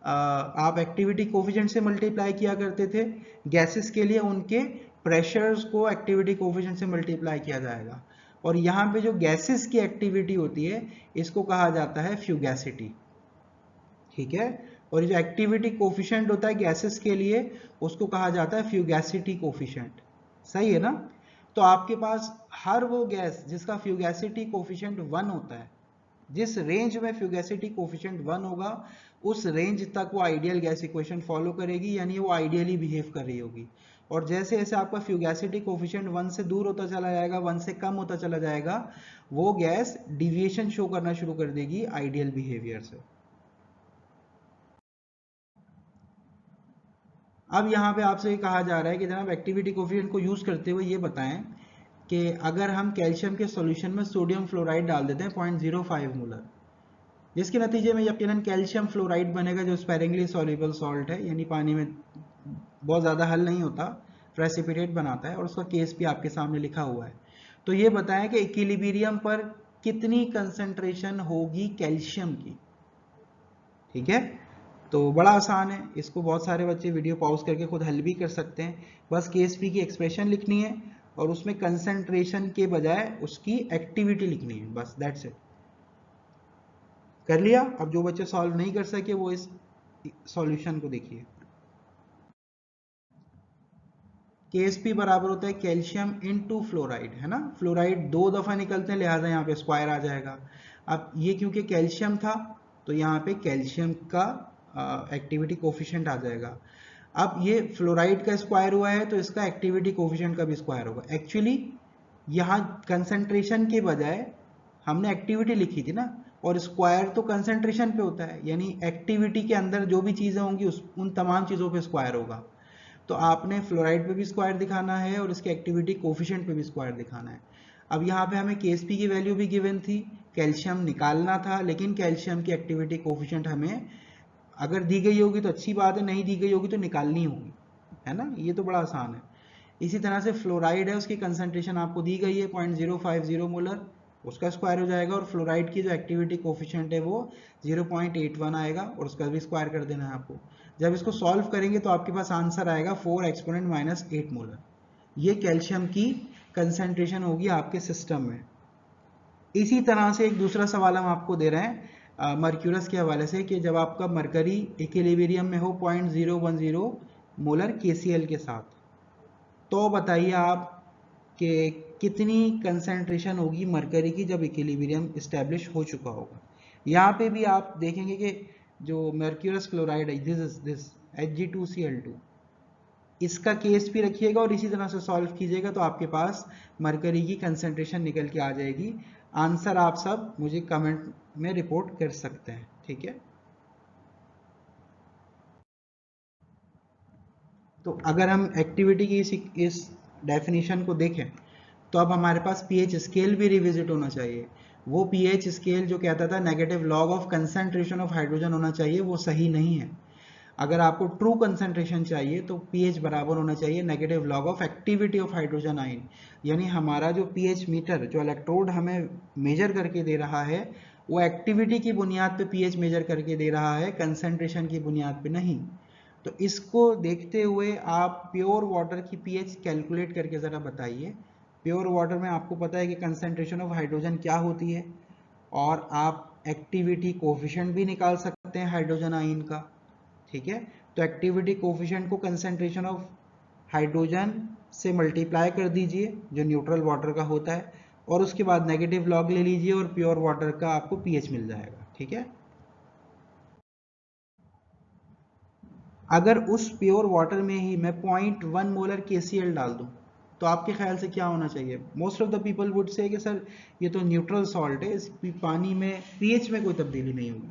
आप एक्टिविटी कोफिशिएंट से मल्टीप्लाई किया करते थे, गैसेस के लिए उनके प्रेशर्स को एक्टिविटी कोफिशिएंट से मल्टीप्लाई किया जाएगा। और यहाँ पे जो गैसेस की एक्टिविटी होती है इसको कहा जाता है फ्यूगैसिटी, ठीक है। और जो एक्टिविटी कोफिशिएंट होता है गैसेस के लिए उसको कहा जाता है फ्यूगैसिटी कोफिशिएंट, सही है ना। तो आपके पास हर वो गैस जिसका फ्यूगैसिटी कोफिशिएंट 1 होता है, जिस रेंज में फ्यूगैसिटी कोफिशिएंट 1 होगा उस रेंज तक वो आइडियल गैस इक्वेशन फॉलो करेगी, यानी वो आइडियली बिहेव कर रही होगी। और जैसे जैसे आपका फ्यूगैसिटी कोफिशिएंट 1 से दूर होता चला जाएगा, 1 से कम होता चला जाएगा, वो गैस डिविएशन शो करना शुरू कर देगी आइडियल बिहेवियर से। अब यहाँ पे आपसे कहा जा रहा है कि जनाब एक्टिविटी कोफिशिएंट को यूज करते हुए ये बताएं कि अगर हम कैल्शियम के सॉल्यूशन में सोडियम फ्लोराइड डाल देते हैं 0.05 मोलर, जिसके नतीजे में यकीनन कैल्शियम फ्लोराइड बनेगा जो स्पेरिंगली सॉल्युबल सॉल्ट है, यानी पानी में बहुत ज़्यादा हल नहीं होता, प्रेसिपिटेट बनाता है, और उसका केस भी आपके सामने लिखा हुआ है। तो ये बताएं कि इक्विलिब्रियम पर कितनी कंसंट्रेशन होगी कैल्शियम की, ठीक है। तो बड़ा आसान है, इसको बहुत सारे बच्चे वीडियो पॉज करके खुद हल भी कर सकते हैं। बस केस पी की एक्सप्रेशन लिखनी है और उसमें कंसंट्रेशन के बजाय उसकी एक्टिविटी लिखनी है, बस दैट्स इट। कर लिया। अब जो बच्चे सॉल्व नहीं कर सके वो इस सॉल्यूशन को देखिए। KSP बराबर होता है कैल्शियम इनटू फ्लोराइड, है ना। फ्लोराइड 2 दफा निकलते हैं, लिहाजा यहाँ पे स्क्वायर आ जाएगा। अब ये क्योंकि कैल्शियम था तो यहाँ पे कैल्शियम का एक्टिविटी कोफिशिएंट आ जाएगा। अब ये फ्लोराइड का स्क्वायर हुआ है तो इसका एक्टिविटी कोफिशिएंट का भी स्क्वायर होगा। एक्चुअली यहाँ कंसंट्रेशन के बजाय हमने एक्टिविटी लिखी थी ना, और स्क्वायर तो कंसंट्रेशन पे होता है, यानी एक्टिविटी के अंदर जो भी चीजें होंगी उन तमाम चीजों पे स्क्वायर होगा। तो आपने फ्लोराइड पे भी स्क्वायर दिखाना है और इसके एक्टिविटी कोफिशिएंट पे भी स्क्वायर दिखाना है। अब यहाँ पे हमें KSP की वैल्यू भी गिवन थी, कैल्शियम निकालना था, लेकिन कैल्शियम की एक्टिविटी कोफिशिएंट हमें अगर दी गई होगी तो अच्छी बात है, नहीं दी गई होगी तो निकालनी होगी, है ना। ये तो बड़ा आसान है। इसी तरह से फ्लोराइड है, उसकी कंसंट्रेशन आपको दी गई है 0.050 मोलर, उसका स्क्वायर हो जाएगा, और फ्लोराइड की जो एक्टिविटी कोफिशिएंट है वो 0.81 आएगा और उसका भी स्क्वायर कर देना है आपको। जब इसको सॉल्व करेंगे तो आपके पास आंसर आएगा 4 एक्सपोनेंट माइनस 8 मोलर। ये कैल्शियम की कंसंट्रेशन होगी आपके सिस्टम में। इसी तरह से एक दूसरा सवाल हम आपको दे रहे हैं मर्क्यूरस के हवाले से, कि जब आपका मरकरी इक्विलिब्रियम में हो 0.010 मोलर KCl के साथ, तो बताइए आप कि कितनी कंसंट्रेशन होगी मरकरी की जब इक्विलिब्रियम इस्टेब्लिश हो चुका होगा। यहाँ पे भी आप देखेंगे कि जो मर्क्यूरस क्लोराइड है, दिस Hg2Cl2, इसका KSP रखिएगा और इसी तरह से सॉल्व कीजिएगा तो आपके पास मरकरी की कंसंट्रेशन निकल के आ जाएगी। आंसर आप सब मुझे कमेंट में रिपोर्ट कर सकते हैं, ठीक है। तो अगर हम एक्टिविटी की इस डेफिनेशन को देखें तो अब हमारे पास pH स्केल भी रिविजिट होना चाहिए। वो pH स्केल जो कहता था negative log of concentration of hydrogen होना चाहिए, वो सही नहीं है। अगर आपको ट्रू कंसंट्रेशन चाहिए तो pH बराबर होना चाहिए negative log of activity of hydrogen ion, यानी हमारा जो pH मीटर, जो इलेक्ट्रोड हमें मेजर करके दे रहा है, वो एक्टिविटी की बुनियाद पे pH मेजर करके दे रहा है, कंसंट्रेशन की बुनियाद पे नहीं। तो इसको देखते हुए आप प्योर वाटर की pH कैलकुलेट करके ज़रा बताइए। प्योर वाटर में आपको पता है कि कंसंट्रेशन ऑफ हाइड्रोजन क्या होती है, और आप एक्टिविटी कोफिशिएंट भी निकाल सकते हैं हाइड्रोजन आयन का, ठीक है। तो एक्टिविटी कोफिशिएंट को कंसंट्रेशन ऑफ हाइड्रोजन से मल्टीप्लाई कर दीजिए जो न्यूट्रल वाटर का होता है, और उसके बाद नेगेटिव लॉग ले लीजिए और प्योर वाटर का आपको pH मिल जाएगा, ठीक है। अगर उस प्योर वाटर में ही मैं 0.1 मोलर KCl डाल दूं तो आपके ख्याल से क्या होना चाहिए? Most of the people would say कि सर ये तो न्यूट्रल सॉल्ट है, इस पानी में pH में कोई तब्दीली नहीं होगी।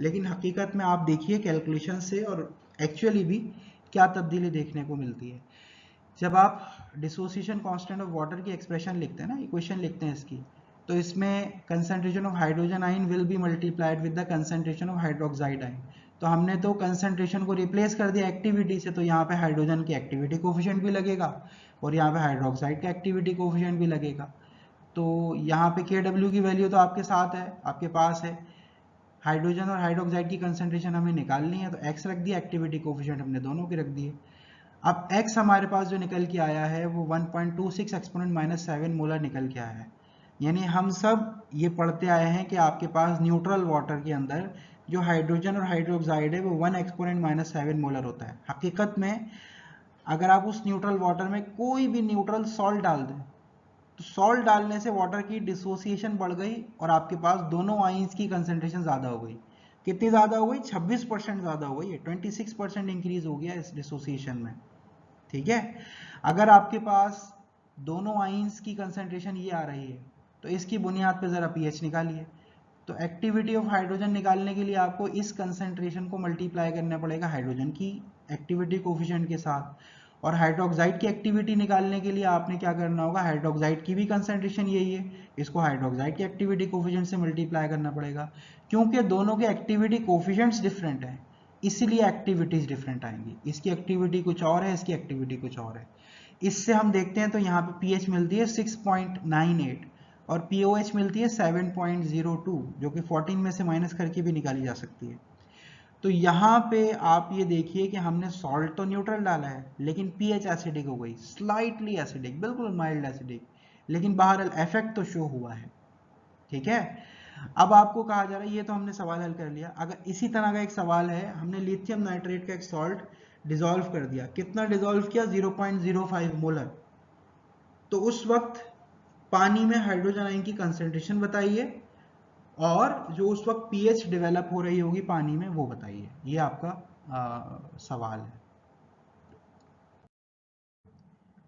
लेकिन हकीकत में आप देखिए कैलकुलेशन से और एक्चुअली भी क्या तब्दीली देखने को मिलती है। जब आप डिसोसिएशन कांस्टेंट ऑफ वाटर की एक्सप्रेशन लिखते हैं ना, इक्वेशन लिखते हैं इसकी, तो इसमें concentration of hydrogen ion will be multiplied with the concentration of hydroxide ion. तो हमने तो कंसंट्रेशन को रिप्लेस कर दिया एक्टिविटी से, तो यहाँ पे हाइड्रोजन की एक्टिविटी कोफिशिएंट भी लगेगा और यहाँ पे हाइड्रोक्साइड का एक्टिविटी कोफिशिएंट भी लगेगा। तो यहाँ पे Kw की वैल्यू तो आपके साथ है, आपके पास है। हाइड्रोजन और हाइड्रोक्साइड की कंसंट्रेशन हमें निकालनी है, तो x रख दिया, एक्टिविटी कोफिशिएंट हमने दोनों के रख दिए। अब x हमारे पास जो निकल के आया है वो 1.26 एक्सपोनेंट -7 मोलर निकल के आया है। यानी हम सब ये पढ़ते आए हैं कि आपके पास न्यूट्रल वाटर के अंदर जो हाइड्रोजन और हाइड्रोक्साइड है वो 1 एक्सपोनेंट -7 मोलर होता है। हकीकत में अगर आप उस न्यूट्रल वाटर में कोई भी न्यूट्रल सॉल्ट डाल दें, तो सॉल्ट डालने से वाटर की डिसोसिएशन बढ़ गई और आपके पास दोनों आइंस की कंसंट्रेशन ज़्यादा हो गई। कितनी ज़्यादा हो गई? 26% ज़्यादा हो गई है, 26% इंक्रीज हो गया इस डिसोसिएशन में। ठीक है, अगर आपके पास दोनों आइंस की कंसंट्रेशन ये आ रही है तो इसकी बुनियाद पे ज़रा पीएच निकालिए। तो एक्टिविटी ऑफ हाइड्रोजन निकालने के लिए आपको इस कंसंट्रेशन को मल्टीप्लाई करना पड़ेगा हाइड्रोजन की एक्टिविटी कोफिशिएंट के साथ, और हाइड्रोक्साइड की एक्टिविटी निकालने के लिए आपने क्या करना होगा, हाइड्रोक्साइड की भी कंसंट्रेशन यही है, इसको हाइड्रोक्साइड की एक्टिविटी कोफिशिएंट से मल्टीप्लाई करना पड़ेगा। क्योंकि दोनों के एक्टिविटी कोफिशिएंट्स डिफरेंट हैं इसलिए एक्टिविटीज डिफरेंट आएंगी। इसकी एक्टिविटी कुछ और है, इसकी एक्टिविटी कुछ और है। इससे हम देखते हैं तो यहाँ पे पीएच मिलती है 6.98 और पीओएच मिलती है 7.02, जो कि 14 में से माइनस करके भी निकाली जा सकती है। तो यहाँ पे आप ये देखिए कि हमने सॉल्ट तो न्यूट्रल डाला है लेकिन पीएच एसिडिक हो गई, स्लाइटली एसिडिक, बिल्कुल माइल्ड एसिडिक, लेकिन बहरहाल इफेक्ट तो शो हुआ है। ठीक है, अब आपको कहा जा रहा है, ये तो हमने सवाल हल कर लिया। अगर इसी तरह का एक सवाल है, हमने लिथियम नाइट्रेट का एक सॉल्ट डिसॉल्व कर दिया, कितना डिसॉल्व किया? 0.05 मोलर। तो उस वक्त पानी में हाइड्रोजन आयन की कंसंट्रेशन बताइए और जो उस वक्त पीएच डेवलप हो रही होगी पानी में वो बताइए। ये आपका सवाल है।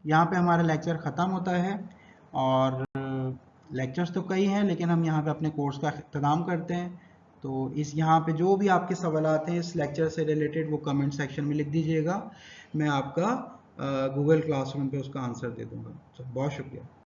यहाँ पे हमारा लेक्चर ख़त्म होता है और लेक्चर्स तो कई हैं लेकिन हम यहाँ पे अपने कोर्स का इख्तिताम करते हैं। तो इस यहाँ पे जो भी आपके सवाल हैं इस लेक्चर से रिलेटेड वो कमेंट सेक्शन में लिख दीजिएगा, मैं आपका गूगल क्लासरूम पे उसका आंसर दे दूँगा। तो बहुत शुक्रिया।